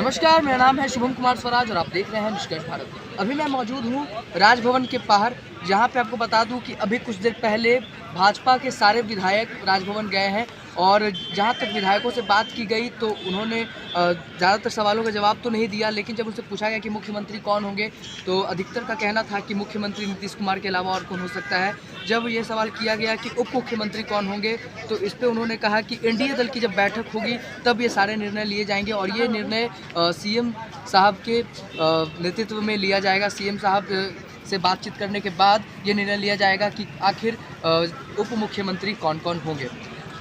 नमस्कार, मेरा नाम है शुभम कुमार स्वराज और आप देख रहे हैं निष्कर्ष भारत। अभी मैं मौजूद हूँ राजभवन के बाहर, जहाँ पे आपको बता दूँ कि अभी कुछ देर पहले भाजपा के सारे विधायक राजभवन गए हैं और जहाँ तक विधायकों से बात की गई तो उन्होंने ज़्यादातर सवालों का जवाब तो नहीं दिया, लेकिन जब उनसे पूछा गया कि मुख्यमंत्री कौन होंगे तो अधिकतर का कहना था कि मुख्यमंत्री नीतीश कुमार के अलावा और कौन हो सकता है। जब ये सवाल किया गया कि उप मुख्यमंत्री कौन होंगे तो इस पे उन्होंने कहा कि एनडीए दल की जब बैठक होगी तब ये सारे निर्णय लिए जाएंगे और ये निर्णय सीएम साहब के नेतृत्व में लिया जाएगा। सीएम साहब से बातचीत करने के बाद ये निर्णय लिया जाएगा कि आखिर उप मुख्यमंत्री कौन कौन होंगे।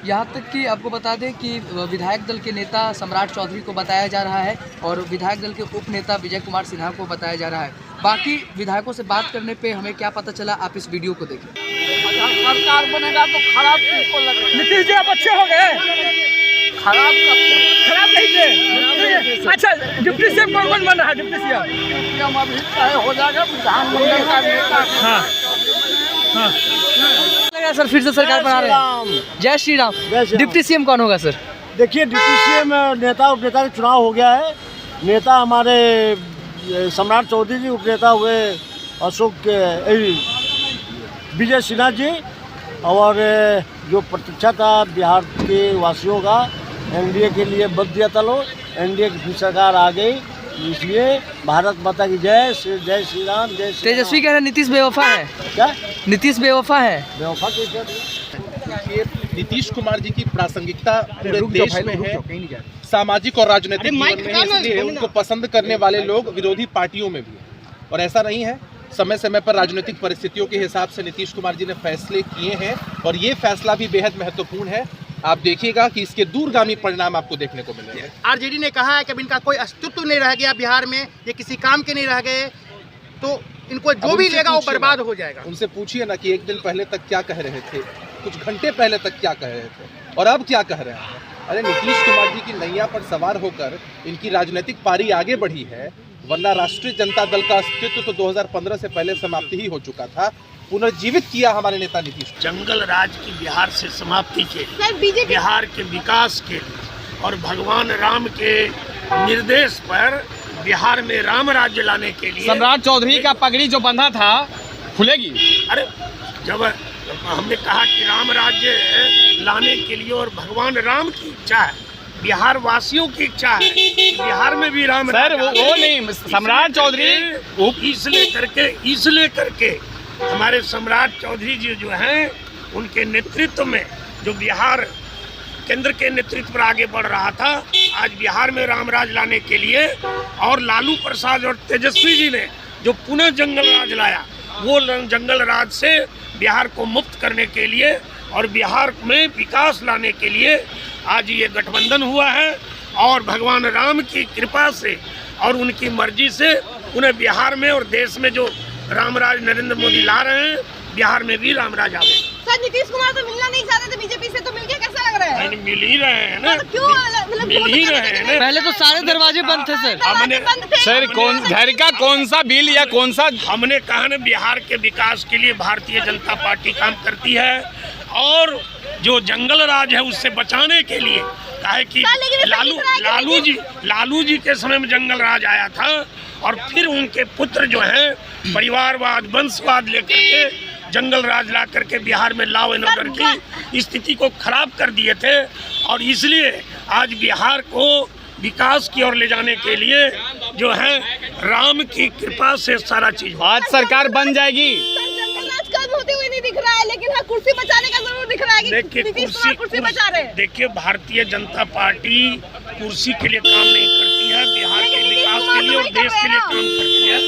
यहाँ तक कि आपको बता दें कि विधायक दल के नेता सम्राट चौधरी को बताया जा रहा है और विधायक दल के उप नेता विजय कुमार सिन्हा को बताया जा रहा है। बाकी विधायकों से बात करने पे हमें क्या पता चला, आप इस वीडियो को देखें। सरकार बनेगा तो खराब किसको लगेगा? नीतीश जी आप अच्छे हो गए, खराब खराब नहीं थे। अच्छा, डिप्टी सीएम कौन कौन बन रहा है? डिप्टी सीएम अभी तय हो जाएगा, विधानमंडल का नेता। हाँ हाँ सर फिर से सरकार बना रहे हैं। जय श्री राम। डिप्टी सीएम कौन होगा सर? देखिए, डिप्टी सीएम नेता उपनेता का चुनाव हो गया है। नेता हमारे सम्राट चौधरी जी, उपनेता हुए अशोक विजय सिन्हा जी, और जो प्रतीक्षा था बिहार के वासियों का एनडीए के लिए बद दिया था लोग, एनडीए की सरकार आ गई, इसलिए भारत माता की जय श्री राम, जय श्री तेजस्वी कह रहे हैं नीतीश बेवफा है। क्या नीतीश बेवफा है? बेवफा कैसे? देखिए, नीतीश कुमार जी की प्रासंगिकता पूरे देश में है, सामाजिक और राजनीतिक जीवन में है, इसलिए उनको पसंद करने वाले लोग विरोधी पार्टियों में भी हैं। और ऐसा नहीं है, समय समय पर राजनीतिक परिस्थितियों के हिसाब से नीतीश कुमार जी ने फैसले किए हैं और ये फैसला भी बेहद महत्वपूर्ण है। आप देखिएगा कि इसके दूरगामी परिणाम आपको देखने को मिलेंगे। आरजेडी ने कहा है कि अब इनका कोई अस्तित्व नहीं रह गया बिहार में, ये किसी काम के नहीं रह गए, तो इनको जो भी लेगा वो बर्बाद हो जाएगा। उनसे पूछिए ना कि एक दिन पहले तक क्या कह रहे थे, कुछ घंटे पहले तक क्या कह रहे थे और अब क्या कह रहे हैं। अरे नीतीश कुमार जी की नैया पर सवार होकर इनकी राजनीतिक पारी आगे बढ़ी है, वरना राष्ट्रीय जनता दल का अस्तित्व तो 2015 से पहले समाप्ति ही हो चुका था। पुनर्जीवित किया हमारे नेता नीतीश। जंगल राज की बिहार से समाप्ति के लिए, बिहार के विकास के लिए और भगवान राम के निर्देश पर बिहार में राम राज्य लाने के लिए सम्राट चौधरी का पगड़ी जो बंधा था खुलेगी। अरे जब हमने कहा कि राम राज्य लाने के लिए और भगवान राम की इच्छा है, बिहार वासियों की इच्छा है, बिहार में भी राम सर वो नहीं, सम्राट चौधरी इसलिए करके हमारे सम्राट चौधरी जी जो हैं उनके नेतृत्व में जो बिहार केंद्र के नेतृत्व पर आगे बढ़ रहा था, आज बिहार में रामराज लाने के लिए और लालू प्रसाद और तेजस्वी जी ने जो पुनः जंगल राज लाया, वो जंगल राज से बिहार को मुक्त करने के लिए और बिहार में विकास लाने के लिए आज ये गठबंधन हुआ है। और भगवान राम की कृपा से और उनकी मर्जी से उन्हें बिहार में और देश में जो रामराज नरेंद्र मोदी ला रहे हैं, बिहार में भी रामराज आवे। सर नीतीश कुमार तो मिलना नहीं चाहते थे बीजेपी से, तो मिलके कैसा लग रहा है? मिल ही रहे हैं ना, क्यों मिल ही रहे हैं ना। पहले तो सारे दरवाजे बंद थे सर। सर कौन घर का कौन सा बिल या कौन सा? हमने कहा ना, बिहार के विकास के लिए भारतीय जनता पार्टी काम करती है और जो जंगल राज है उससे बचाने के लिए काहे कि लालू जी के समय में जंगल राज आया था और फिर उनके पुत्र जो हैं परिवारवाद वंशवाद लेकर के जंगल राज ला करके बिहार में लॉ एंड ऑर्डर की स्थिति को खराब कर दिए थे। और इसलिए आज बिहार को विकास की ओर ले जाने के लिए जो है राम की कृपा से सारा चीज आज सरकार बन जाएगी। होते हुए नहीं दिख रहा है, लेकिन हाँ कुर्सी बचाने का जरूर दिख रहा है कि देखिए कुर्सी बचा रहे हैं। देखिए, भारतीय जनता पार्टी कुर्सी के लिए काम नहीं करती है, बिहार के विकास के लिए और देश के लिए काम करती है।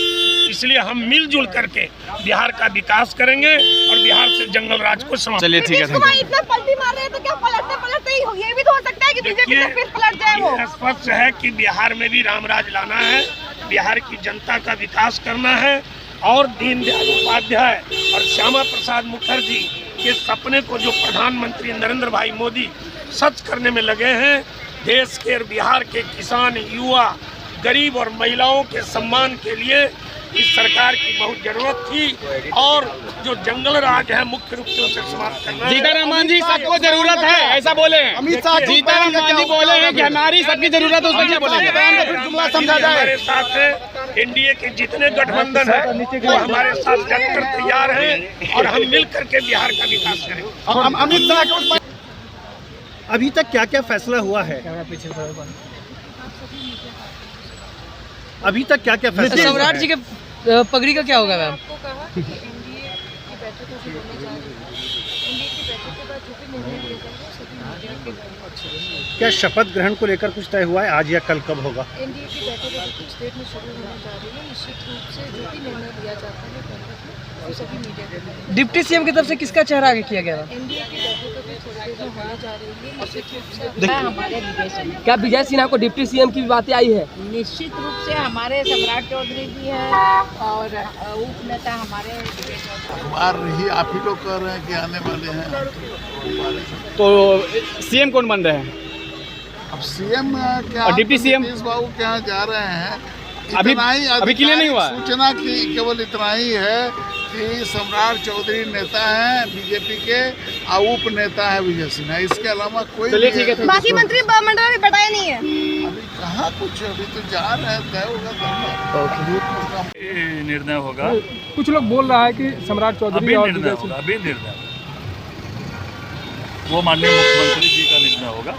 इसलिए हम मिलजुल करके बिहार का विकास करेंगे और बिहार से जंगल राज को समाप्त। चलिए ठीक है। इतना पलटी मार रहे हैं तो क्या पलटते ही हो? ये भी तो हो सकता है कि बीजेपी से फिर पलट जाए वो। स्पष्ट है कि बिहार में भी रामराज लाना है, बिहार की जनता का विकास करना है और दीनदयाल उपाध्याय और श्यामा प्रसाद मुखर्जी के सपने को जो प्रधानमंत्री नरेंद्र भाई मोदी सच करने में लगे हैं, देश के और बिहार के किसान, युवा, गरीब और महिलाओं के सम्मान के लिए इस सरकार की बहुत जरूरत थी और जो जंगल राज है मुख्य रूप से उसे समाप्त करना है। सीतारामन जी सबको जरूरत है ऐसा बोले हैं। अमित शाह सीतारामन जी बोले हैं कि हमारी सबकी जरूरत है, उसमें क्या बोलेंगे? जुमला समझा जाए। हमारे साथ है एनडीए के जितने गठबंधन है वो हमारे साथ डटकर तैयार हैं और हम मिल करके बिहार का विकास करें। अमित शाह अभी तक क्या क्या फैसला हुआ है? अभी तक क्या क्या फैसला? सम्राट जी के पगड़ी का क्या होगा मैम? आपको कहा कि एनडीए की बैठक होने जा रही है। एनडीए की बैठक के बाद जो भी निर्णय लिया जाएगा सभी मीडिया के द्वारा। क्या शपथ ग्रहण को लेकर कुछ तय हुआ है, आज या कल कब होगा? एनडीए की बैठक अभी कुछ देर में शुरू होने जा रही है। निश्चित रूप से जो भी निर्णय लिया जाता है बैठक में वो सभी मीडिया के द्वारा। डिप्टी सीएम की तरफ से किसका चेहरा आगे किया गया? एनडीए की बैठक अभी थोड़ी देर में होने जा रही है। निश्चित रूप से हमारे विजय सिन्हा, क्या विजय सिन्हा को डिप्टी सीएम की बातें आई है? निश्चित रूप से हमारे सम्राट चौधरी जी हैं और उप नेता हमारे विजय चौधरी। अखबार ही आप ही लोग कह रहे हैं कि आने वाले हैं, तो सीएम कौन बन रहे हैं? अब सीएम क्या और डिप्टी सीएम? नीतीश बाबू के यहाँ जा रहे हैं। अभी इतना ही अभी क्लियर नहीं हुआ? सूचना की केवल इतना ही है कि सम्राट चौधरी नेता हैं बीजेपी के और उप नेता है विजय सिन्हा, इसके अलावा कोई चलिए ठीक है। बाकी मंत्री मंडल अभी बताया नहीं है। अभी कहाँ कुछ, अभी तो जा रहे हैं, तय होगा निर्णय होगा। कुछ लोग बोल रहा है कि सम्राट चौधरी और विजय सिन्हा अभी निर्णय वो माननीय मुख्यमंत्री जी का निर्णय होगा।